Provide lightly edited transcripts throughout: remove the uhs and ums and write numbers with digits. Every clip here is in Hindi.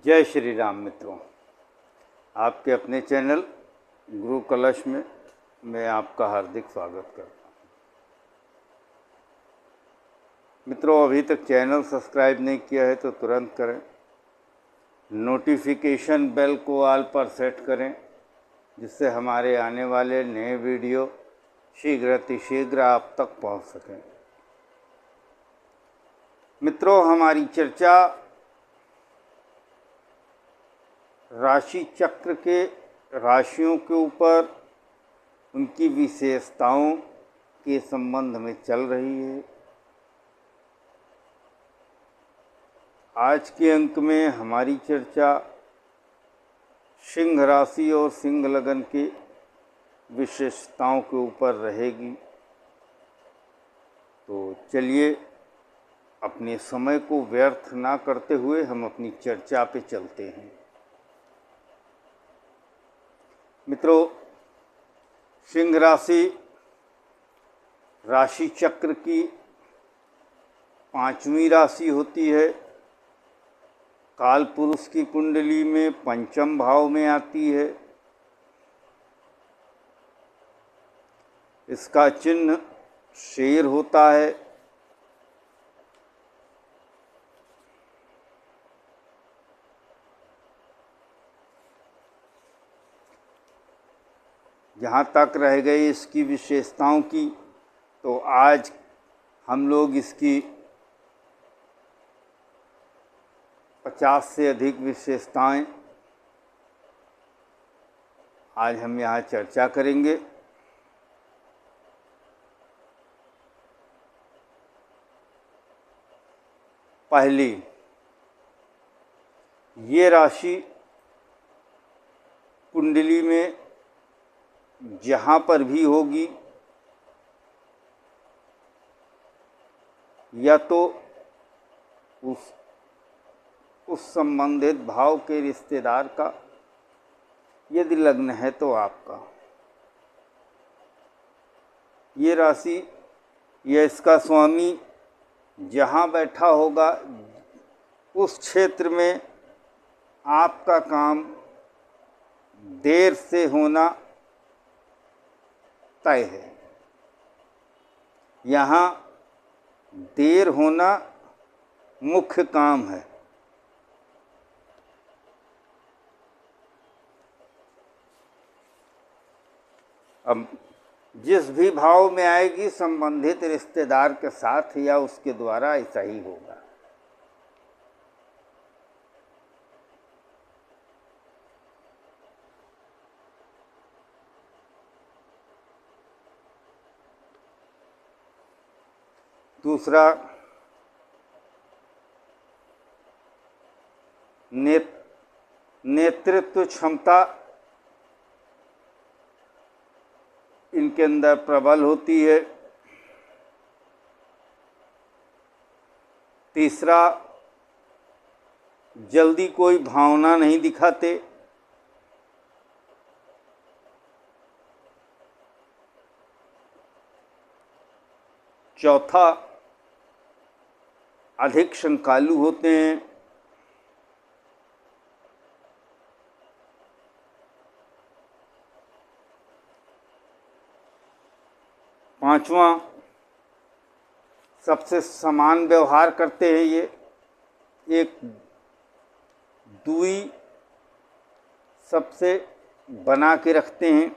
जय श्री राम मित्रों, आपके अपने चैनल गुरु कलश में मैं आपका हार्दिक स्वागत करता हूँ। मित्रों, अभी तक चैनल सब्सक्राइब नहीं किया है तो तुरंत करें। नोटिफिकेशन बेल को ऑल पर सेट करें, जिससे हमारे आने वाले नए वीडियो शीघ्र आप तक पहुँच सकें। मित्रों, हमारी चर्चा राशि चक्र के राशियों के ऊपर उनकी विशेषताओं के संबंध में चल रही है। आज के अंक में हमारी चर्चा सिंह राशि और सिंह लगन की विशेषताओं के ऊपर रहेगी। तो चलिए, अपने समय को व्यर्थ ना करते हुए हम अपनी चर्चा पे चलते हैं। मित्रों, सिंह राशि राशि चक्र की 5वीं राशि होती है। काल पुरुष की कुंडली में 5म भाव में आती है। इसका चिन्ह शेर होता है। जहाँ तक रह गई इसकी विशेषताओं की, तो आज हम लोग इसकी 50 से अधिक विशेषताएं आज हम यहाँ चर्चा करेंगे। पहली, ये राशि कुंडली में जहाँ पर भी होगी, या तो उस संबंधित भाव के रिश्तेदार का, यदि लग्न है तो आपका। ये राशि या इसका स्वामी जहाँ बैठा होगा, उस क्षेत्र में आपका काम देर से होना तय है। यहाँ देर होना मुख्य काम है। अब जिस भी भाव में आएगी, संबंधित रिश्तेदार के साथ या उसके द्वारा ऐसा ही होगा। दूसरा, नेतृत्व क्षमता इनके अंदर प्रबल होती है। तीसरा, जल्दी कोई भावना नहीं दिखाते। चौथा, अधिक शंकालु होते हैं। पांचवा, सबसे समान व्यवहार करते हैं। ये एक दूरी सबसे बना के रखते हैं।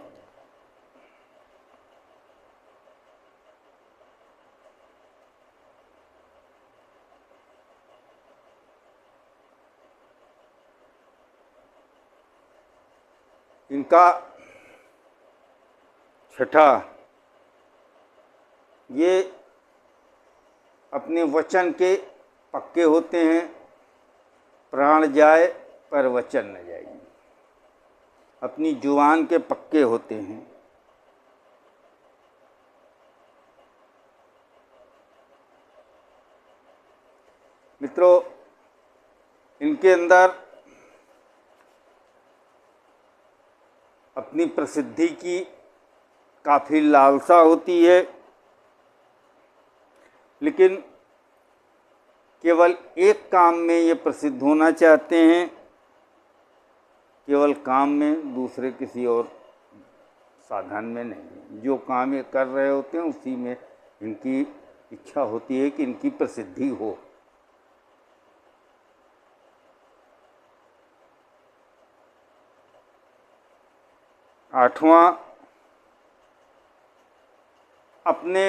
इनका छठा, ये अपने वचन के पक्के होते हैं। प्राण जाए पर वचन न जाए। अपनी जुबान के पक्के होते हैं। मित्रों, इनके अंदर अपनी प्रसिद्धि की काफ़ी लालसा होती है, लेकिन केवल एक काम में ये प्रसिद्ध होना चाहते हैं, केवल काम में, दूसरे किसी और साधन में नहीं। जो काम ये कर रहे होते हैं उसी में इनकी इच्छा होती है कि इनकी प्रसिद्धि हो। आठवां, अपने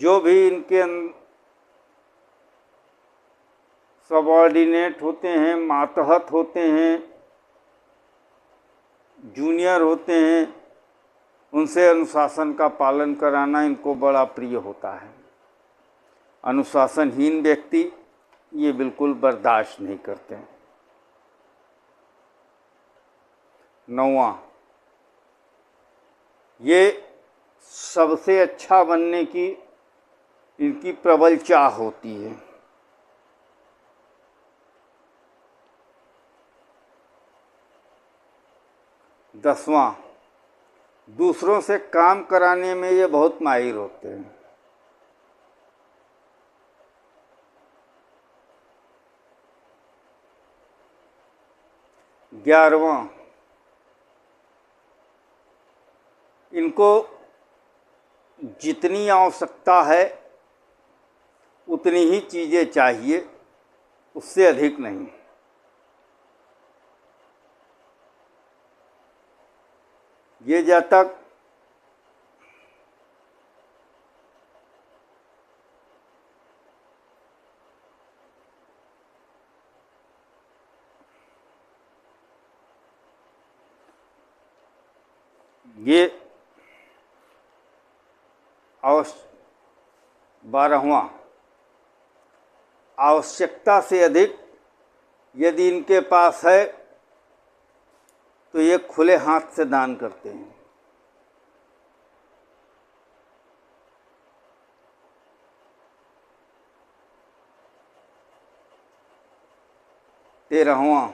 जो भी इनके सबॉर्डिनेट होते हैं, मातहत होते हैं, जूनियर होते हैं, उनसे अनुशासन का पालन कराना इनको बड़ा प्रिय होता है। अनुशासनहीन व्यक्ति ये बिल्कुल बर्दाश्त नहीं करते। नौवां, ये सबसे अच्छा बनने की इनकी प्रबल चाह होती है। दसवां, दूसरों से काम कराने में ये बहुत माहिर होते हैं। 11वां, इनको जितनी आवश्यकता है उतनी ही चीज़ें चाहिए, उससे अधिक नहीं। ये जब तक ये 12वां, आवश्यकता से अधिक यदि इनके पास है तो ये खुले हाथ से दान करते हैं। 13वां,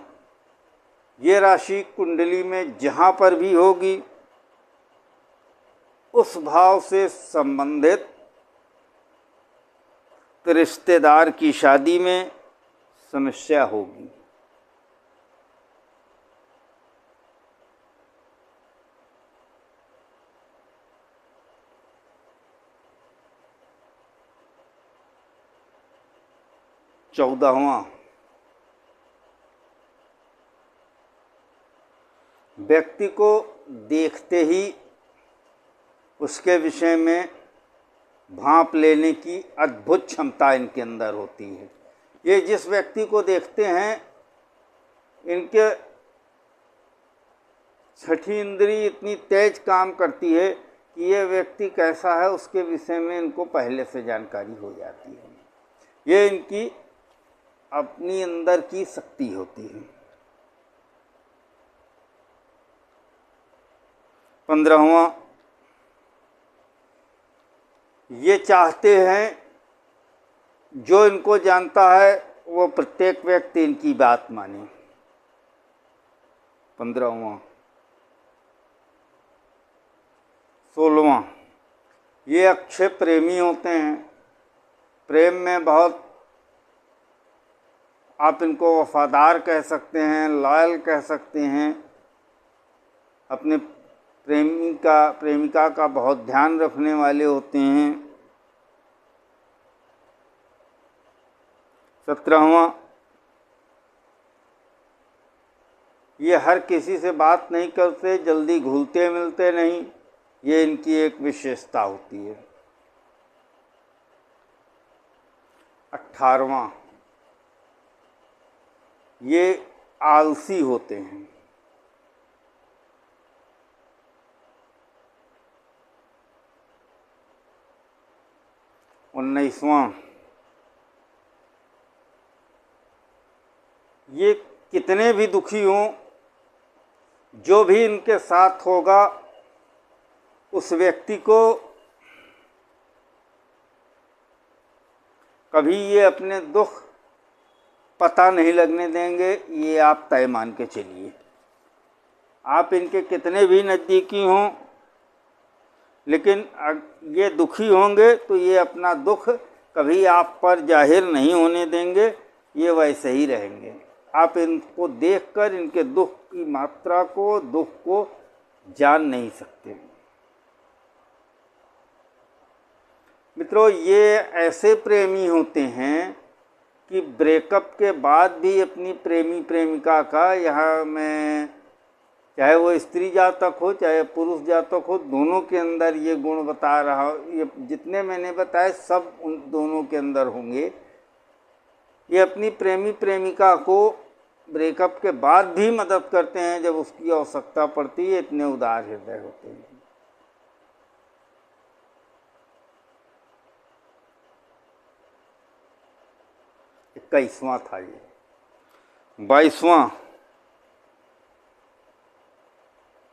ये राशि कुंडली में जहाँ पर भी होगी उस भाव से संबंधित रिश्तेदार की शादी में समस्या होगी। चौदहवां, व्यक्ति को देखते ही उसके विषय में भांप लेने की अद्भुत क्षमता इनके अंदर होती है। ये जिस व्यक्ति को देखते हैं इनके छठी इंद्री इतनी तेज काम करती है कि ये व्यक्ति कैसा है उसके विषय में इनको पहले से जानकारी हो जाती है। ये इनकी अपनी अंदर की शक्ति होती है। 15वां, ये चाहते हैं जो इनको जानता है वो प्रत्येक व्यक्ति इनकी बात माने। 15वां। 16वां, ये अक्षय प्रेमी होते हैं। प्रेम में बहुत, आप इनको वफादार कह सकते हैं, लॉयल कह सकते हैं। अपने प्रेमिका का बहुत ध्यान रखने वाले होते हैं। 17वां, ये हर किसी से बात नहीं करते, जल्दी घुलते मिलते नहीं, ये इनकी एक विशेषता होती है। 18वां, ये आलसी होते हैं। 19वां, ये कितने भी दुखी हों, जो भी इनके साथ होगा उस व्यक्ति को कभी ये अपने दुख पता नहीं लगने देंगे, ये आप तय मान के चलिए। आप इनके कितने भी नज़दीकी हों, लेकिन ये दुखी होंगे तो ये अपना दुख कभी आप पर जाहिर नहीं होने देंगे, ये वैसे ही रहेंगे। आप इनको देखकर इनके दुख की मात्रा को, दुख को जान नहीं सकते। मित्रों, ये ऐसे प्रेमी होते हैं कि ब्रेकअप के बाद भी अपनी प्रेमी प्रेमिका का, यहाँ मैं चाहे वो स्त्री जातक हो चाहे पुरुष जातक हो, दोनों के अंदर ये गुण बता रहा हूँ, ये जितने मैंने बताए सब उन दोनों के अंदर होंगे। ये अपनी प्रेमी प्रेमिका को ब्रेकअप के बाद भी मदद करते हैं जब उसकी आवश्यकता पड़ती है, इतने उदार हृदय होते हैं। 21वां था ये। 22वां,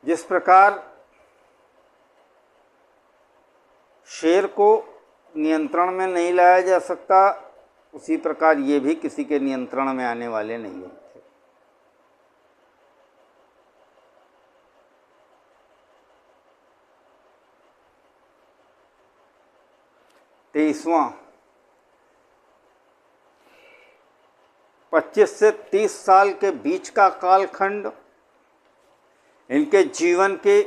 जिस प्रकार शेर को नियंत्रण में नहीं लाया जा सकता, उसी प्रकार ये भी किसी के नियंत्रण में आने वाले नहीं होते। 23वां, 25 से 30 साल के बीच का कालखंड इनके जीवन के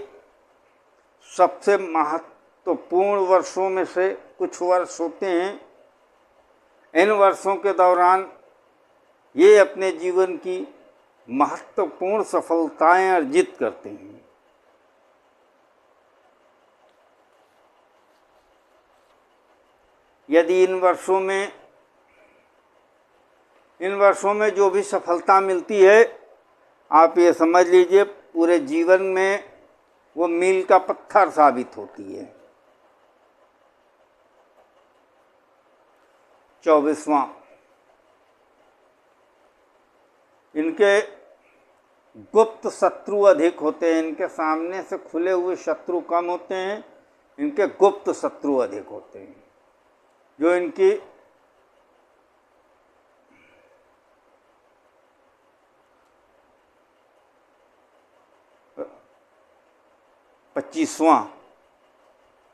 सबसे महत्वपूर्ण वर्षों में से कुछ वर्ष होते हैं। इन वर्षों के दौरान ये अपने जीवन की महत्वपूर्ण सफलताएं अर्जित करते हैं। यदि इन वर्षों में जो भी सफलता मिलती है, आप ये समझ लीजिए पूरे जीवन में वो मील का पत्थर साबित होती है। 24वां, इनके गुप्त शत्रु अधिक होते हैं। इनके सामने से खुले हुए शत्रु कम होते हैं, इनके गुप्त शत्रु अधिक होते हैं, जो इनकी पच्चीसवां,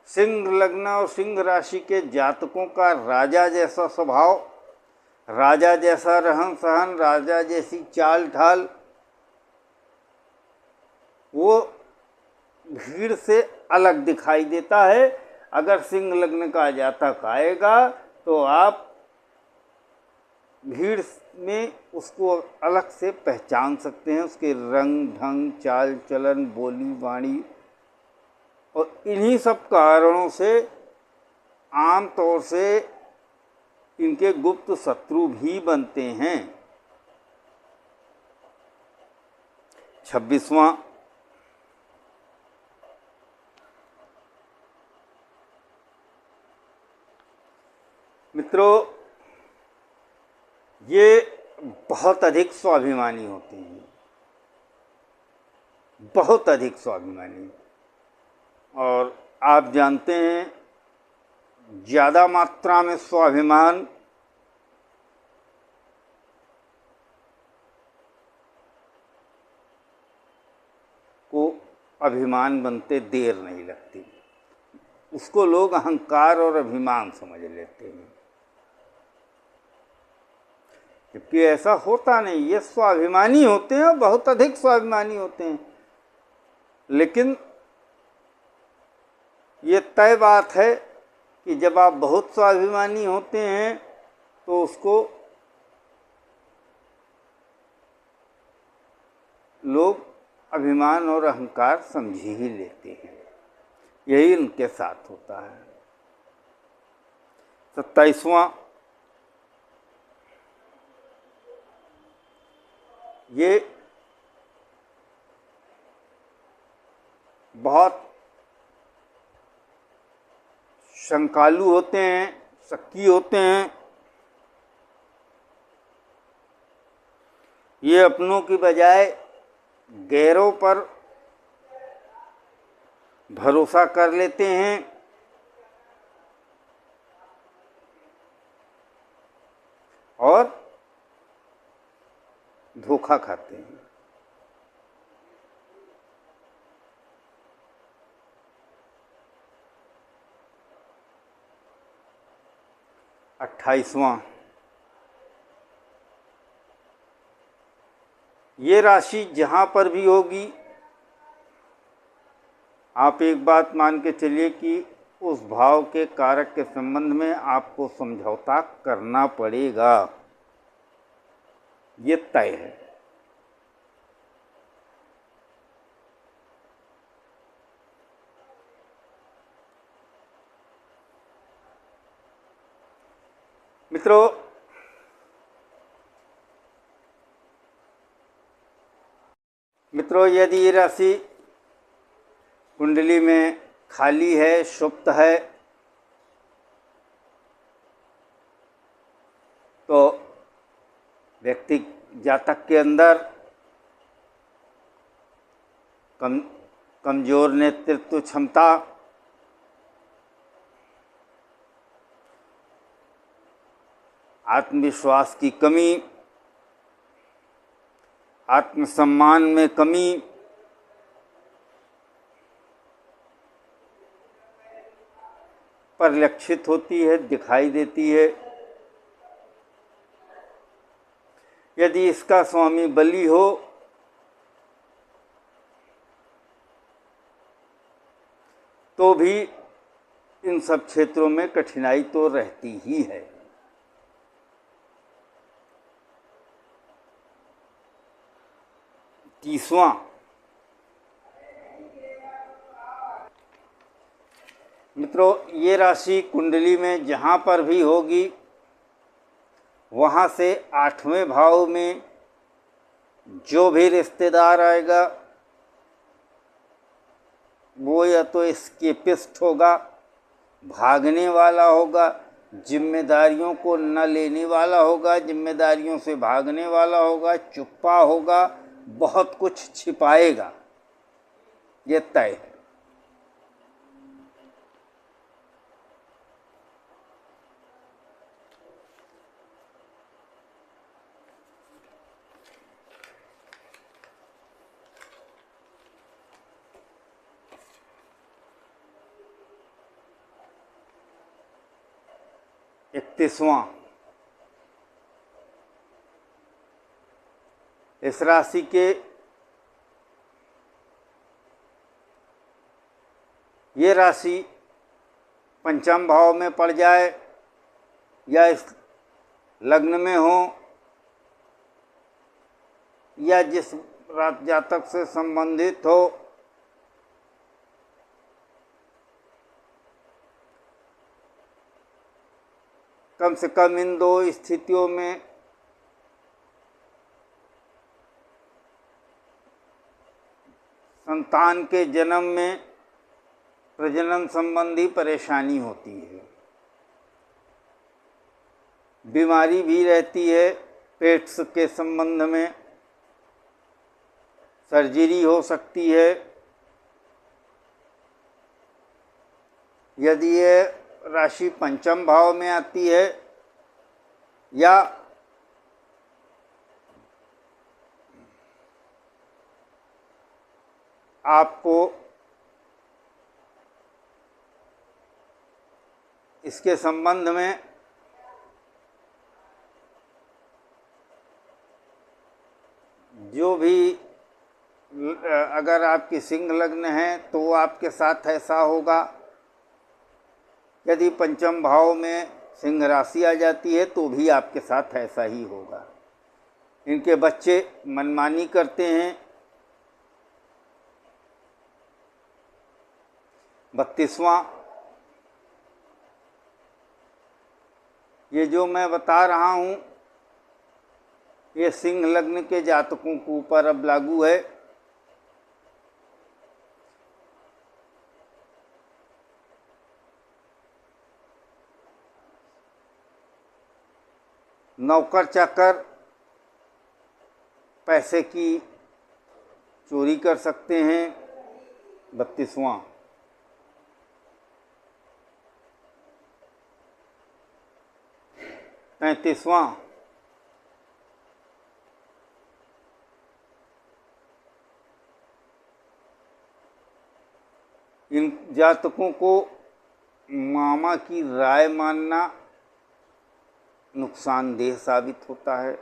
सिंह लग्न और सिंह राशि के जातकों का राजा जैसा स्वभाव, राजा जैसा रहन सहन, राजा जैसी चाल ढाल, वो भीड़ से अलग दिखाई देता है। अगर सिंह लग्न का जातक आएगा तो आप भीड़ में उसको अलग से पहचान सकते हैं, उसके रंग ढंग, चाल चलन, बोली वाणी, और इन्हीं सब कारणों से आम तौर से इनके गुप्त शत्रु भी बनते हैं। 26वां, मित्रों, ये बहुत अधिक स्वाभिमानी होते हैं, बहुत अधिक स्वाभिमानी। और आप जानते हैं, ज़्यादा मात्रा में स्वाभिमान को अभिमान बनते देर नहीं लगती। उसको लोग अहंकार और अभिमान समझ लेते हैं, जबकि ऐसा होता नहीं। ये स्वाभिमानी होते हैं, बहुत अधिक स्वाभिमानी होते हैं, लेकिन ये तय बात है कि जब आप बहुत स्वाभिमानी होते हैं तो उसको लोग अभिमान और अहंकार समझ ही लेते हैं। यही उनके साथ होता है। 27वां, ये बहुत शंकालु होते हैं, शक्की होते हैं। ये अपनों की बजाय गैरों पर भरोसा कर लेते हैं और धोखा खाते हैं। 28वां, ये राशि जहाँ पर भी होगी, आप एक बात मान के चलिए कि उस भाव के कारक के संबंध में आपको समझौता करना पड़ेगा, ये तय है। मित्रों, यदि ये राशि कुंडली में खाली है, सुप्त है, तो व्यक्ति जातक के अंदर कमजोर नेतृत्व क्षमता, आत्मविश्वास की कमी, आत्मसम्मान में कमी, परिलक्षित होती है, दिखाई देती है। यदि इसका स्वामी बली हो तो भी इन सब क्षेत्रों में कठिनाई तो रहती ही है। तीसवां, मित्रों, ये राशि कुंडली में जहाँ पर भी होगी, वहाँ से 8वें भाव में जो भी रिश्तेदार आएगा वो या तो एस्केपिस्ट होगा, भागने वाला होगा, जिम्मेदारियों को न लेने वाला होगा, जिम्मेदारियों से भागने वाला होगा, चुप्पा होगा, बहुत कुछ छिपाएगा, ये तय है। इकतीसवां, इस राशि के ये राशि पंचम भाव में पड़ जाए या इस लग्न में हो या जिस जातक से संबंधित हो, कम से कम इन 2 स्थितियों में संतान के जन्म में प्रजनन संबंधी परेशानी होती है, बीमारी भी रहती है, पेट के संबंध में सर्जरी हो सकती है। यदि ये राशि पंचम भाव में आती है या आपको इसके संबंध में जो भी, अगर आपकी सिंह लग्न है तो वो आपके साथ ऐसा होगा। यदि पंचम भाव में सिंह राशि आ जाती है तो भी आपके साथ ऐसा ही होगा। इनके बच्चे मनमानी करते हैं। 32वां, ये जो मैं बता रहा हूँ ये सिंह लग्न के जातकों के ऊपर अब लागू है। नौकर चाकर पैसे की चोरी कर सकते हैं। 32वां, पैंतीसवां, इन जातकों को मामा की राय मानना नुकसानदेह साबित होता है।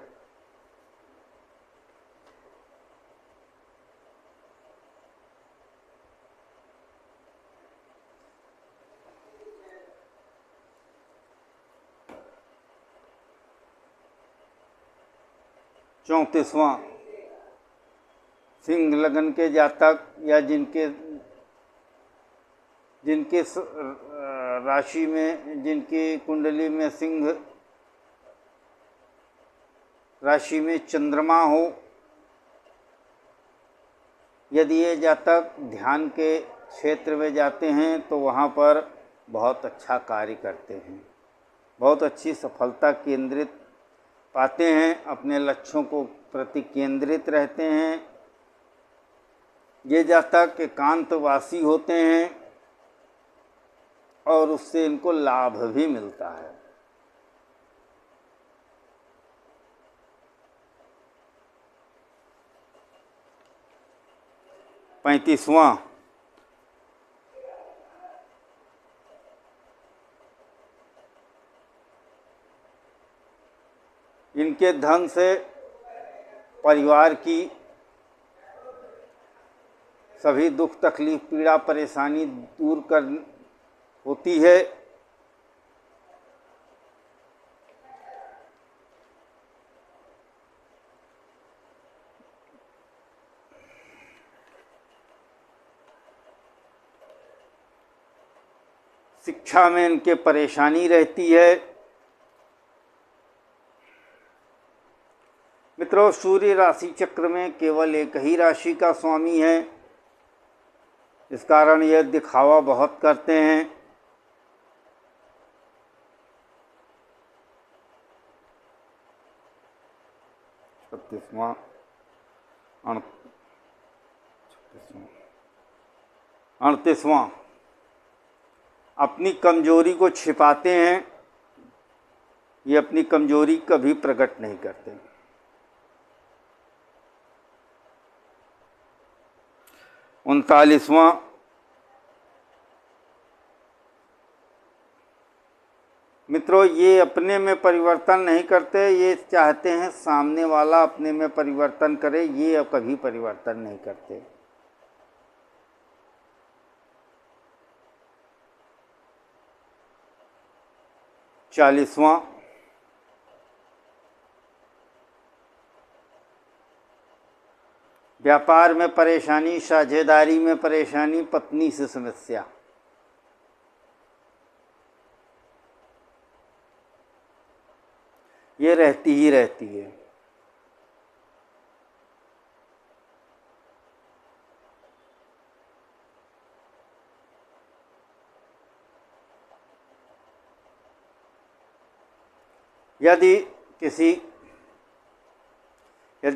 34वां सिंह लगन के जातक या जिनके राशि में, जिनकी कुंडली में सिंह राशि में चंद्रमा हो, यदि ये जातक ध्यान के क्षेत्र में जाते हैं तो वहाँ पर बहुत अच्छा कार्य करते हैं, बहुत अच्छी सफलता केंद्रित पाते हैं, अपने लक्ष्यों को प्रति केंद्रित रहते हैं। ये जातक एकांतवासी होते हैं और उससे इनको लाभ भी मिलता है। पैंतीसवां इनके धन से परिवार की सभी दुख तकलीफ पीड़ा परेशानी दूर कर होती है। शिक्षा में इनके परेशानी रहती है। मित्रों, सूर्य राशि चक्र में केवल एक ही राशि का स्वामी है, इस कारण यह दिखावा बहुत करते हैं। अड़तीसवां अपनी कमजोरी को छिपाते हैं, ये अपनी कमजोरी कभी प्रकट नहीं करते। 39वां मित्रों, ये अपने में परिवर्तन नहीं करते, ये चाहते हैं सामने वाला अपने में परिवर्तन करे, ये अब कभी परिवर्तन नहीं करते। 40वां व्यापार में परेशानी, साझेदारी में परेशानी, पत्नी से समस्या। ये रहती ही रहती है। यदि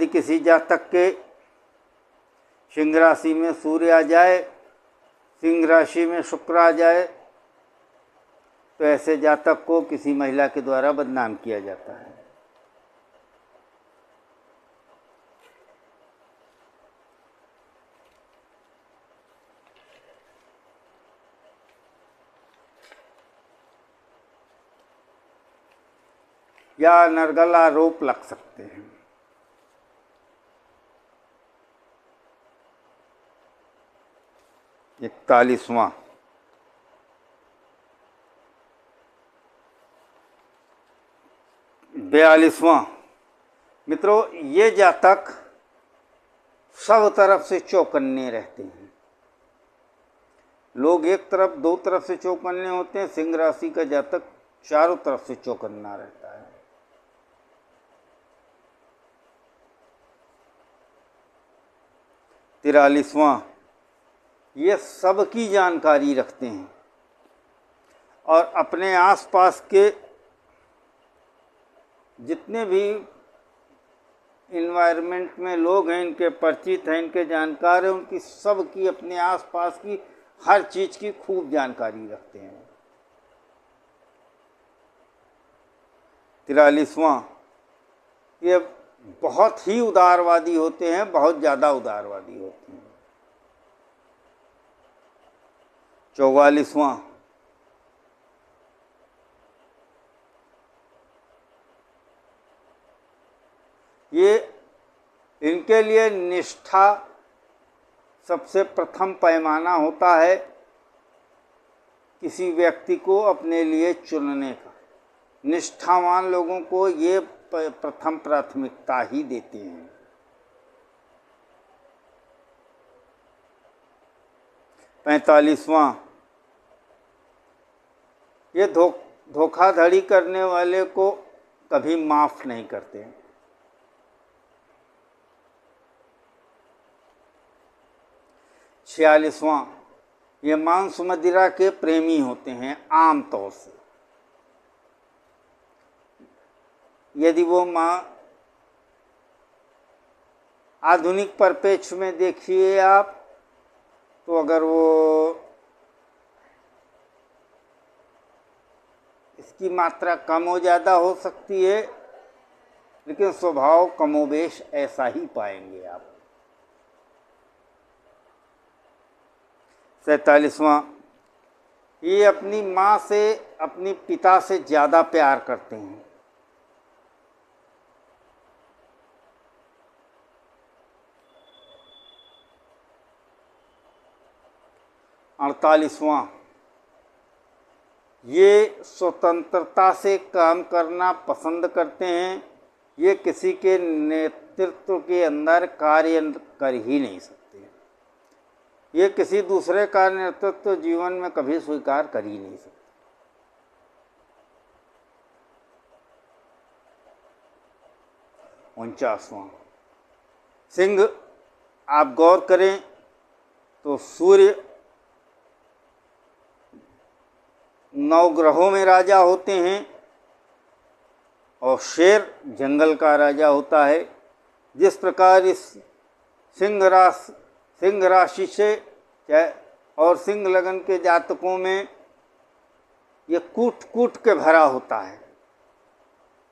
किसी जातक के सिंह राशि में सूर्य आ जाए, सिंह राशि में शुक्र आ जाए, तो ऐसे जातक को किसी महिला के द्वारा बदनाम किया जाता है। या नरगल आरोप लग सकते हैं। इकतालीसवां बयालीसवां मित्रों, ये जातक सब तरफ से चौकन्ने रहते हैं। लोग एक तरफ दो तरफ से चौकन्ने होते हैं, सिंह राशि का जातक चारों तरफ से चौकन्ना रहता है। 43वां ये सबकी जानकारी रखते हैं और अपने आसपास के जितने भी इन्वायरमेंट में लोग हैं, इनके परिचित हैं, इनके जानकार हैं, उनकी सबकी अपने आसपास की हर चीज़ की खूब जानकारी रखते हैं। 43वां ये बहुत ही उदारवादी होते हैं, बहुत ज़्यादा उदारवादी होते हैं। 44वां ये इनके लिए निष्ठा सबसे प्रथम पैमाना होता है किसी व्यक्ति को अपने लिए चुनने का। निष्ठावान लोगों को ये प्रथम प्राथमिकता ही देते हैं। 45वां, ये धोखाधड़ी करने वाले को कभी माफ़ नहीं करते। 46वां, ये मांस मदिरा के प्रेमी होते हैं आम तौर से। यदि वो आधुनिक परिप्रेक्ष्य में देखिए आप, तो अगर वो इसकी मात्रा कम हो ज़्यादा हो सकती है, लेकिन स्वभाव कमोबेश ऐसा ही पाएंगे आप। 47वां, ये अपनी माँ से, अपनी पिता से ज़्यादा प्यार करते हैं। 48वां, ये स्वतंत्रता से काम करना पसंद करते हैं। ये किसी के नेतृत्व के अंदर कार्य कर ही नहीं सकते। ये किसी दूसरे का नेतृत्व जीवन में कभी स्वीकार कर ही नहीं सकते। 49वां, सिंह, आप गौर करें तो सूर्य 9 ग्रहों में राजा होते हैं और शेर जंगल का राजा होता है। जिस प्रकार इस सिंह राशि से और सिंह लगन के जातकों में ये कूट कूट के भरा होता है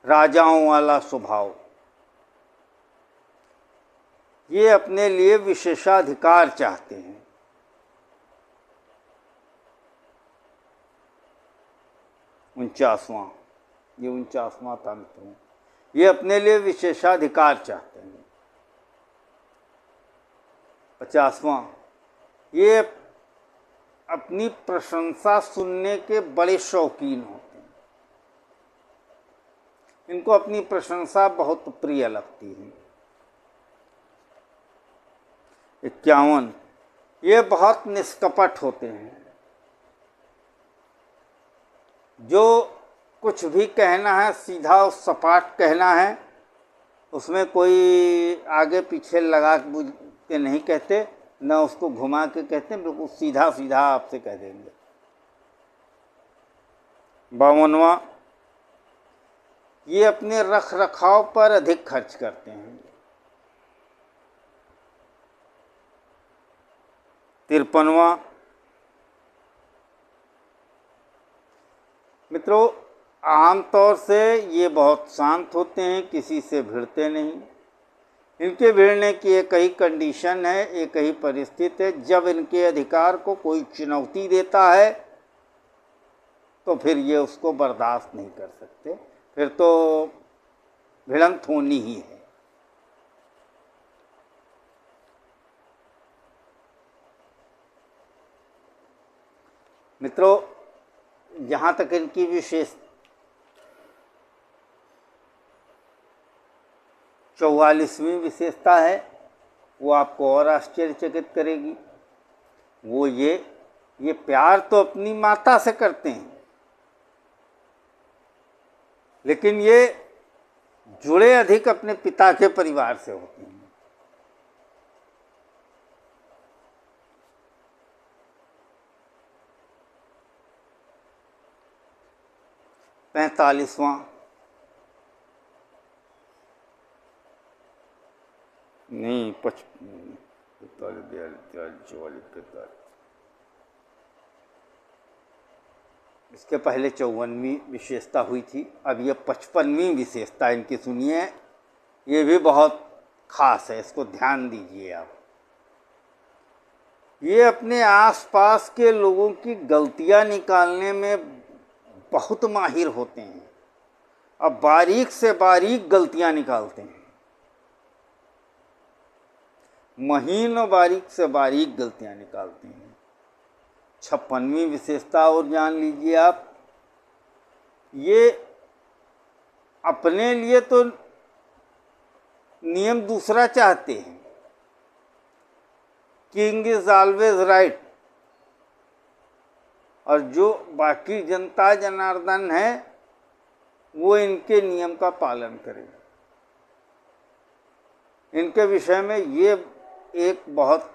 राजाओं वाला स्वभाव। ये अपने लिए विशेषाधिकार चाहते हैं। 49वां, ये 49वां था मित्रों, ये अपने लिए विशेषाधिकार चाहते हैं। 50वां, ये अपनी प्रशंसा सुनने के बड़े शौकीन होते हैं। इनको अपनी प्रशंसा बहुत प्रिय लगती है। 51, ये बहुत निष्कपट होते हैं। जो कुछ भी कहना है सीधा और सपाट कहना है, उसमें कोई आगे पीछे लगा के नहीं कहते, न उसको घुमा के कहते हैं, बिल्कुल सीधा सीधा आपसे कह देंगे। 52वां, ये अपने रख रखाव पर अधिक खर्च करते हैं। 53वां, मित्रों, आमतौर से ये बहुत शांत होते हैं, किसी से भिड़ते नहीं। इनके भिड़ने की एक ही कंडीशन है, एक ही परिस्थिति है, जब इनके अधिकार को कोई चुनौती देता है तो फिर ये उसको बर्दाश्त नहीं कर सकते, फिर तो भिड़ंत होनी ही है। मित्रों, जहाँ तक इनकी विशेष 44वीं विशेषता है, वो आपको और आश्चर्यचकित करेगी। वो ये प्यार तो अपनी माता से करते हैं, लेकिन ये जुड़े अधिक अपने पिता के परिवार से होते हैं। 45वां, नहीं 45, इसके पहले 54वीं विशेषता हुई थी, अब ये 55वीं विशेषता इनकी सुनिए। ये भी बहुत खास है, इसको ध्यान दीजिए आप। ये अपने आसपास के लोगों की गलतियां निकालने में बहुत माहिर होते हैं, अब बारीक से बारीक गलतियां निकालते हैं, महीन और बारीक से बारीक गलतियां निकालते हैं। 56वीं विशेषता और जान लीजिए आप, ये अपने लिए तो नियम दूसरा चाहते हैं, किंग इज ऑलवेज राइट, और जो बाकी जनता जनार्दन है वो इनके नियम का पालन करे। इनके विषय में ये एक बहुत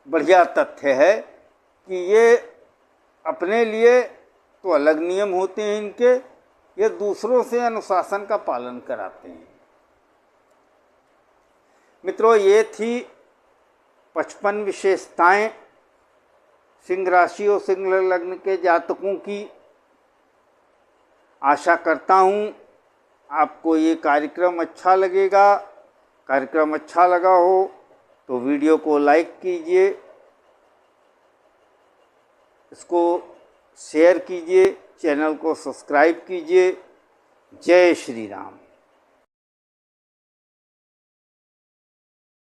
बढ़िया तथ्य है कि ये अपने लिए तो अलग नियम होते हैं इनके, ये दूसरों से अनुशासन का पालन कराते हैं। मित्रों, ये थी 55 विशेषताएं सिंह राशि और सिंह लग्न के जातकों की। आशा करता हूँ आपको ये कार्यक्रम अच्छा लगेगा। कार्यक्रम अच्छा लगा हो तो वीडियो को लाइक कीजिए, इसको शेयर कीजिए, चैनल को सब्सक्राइब कीजिए। जय श्री राम।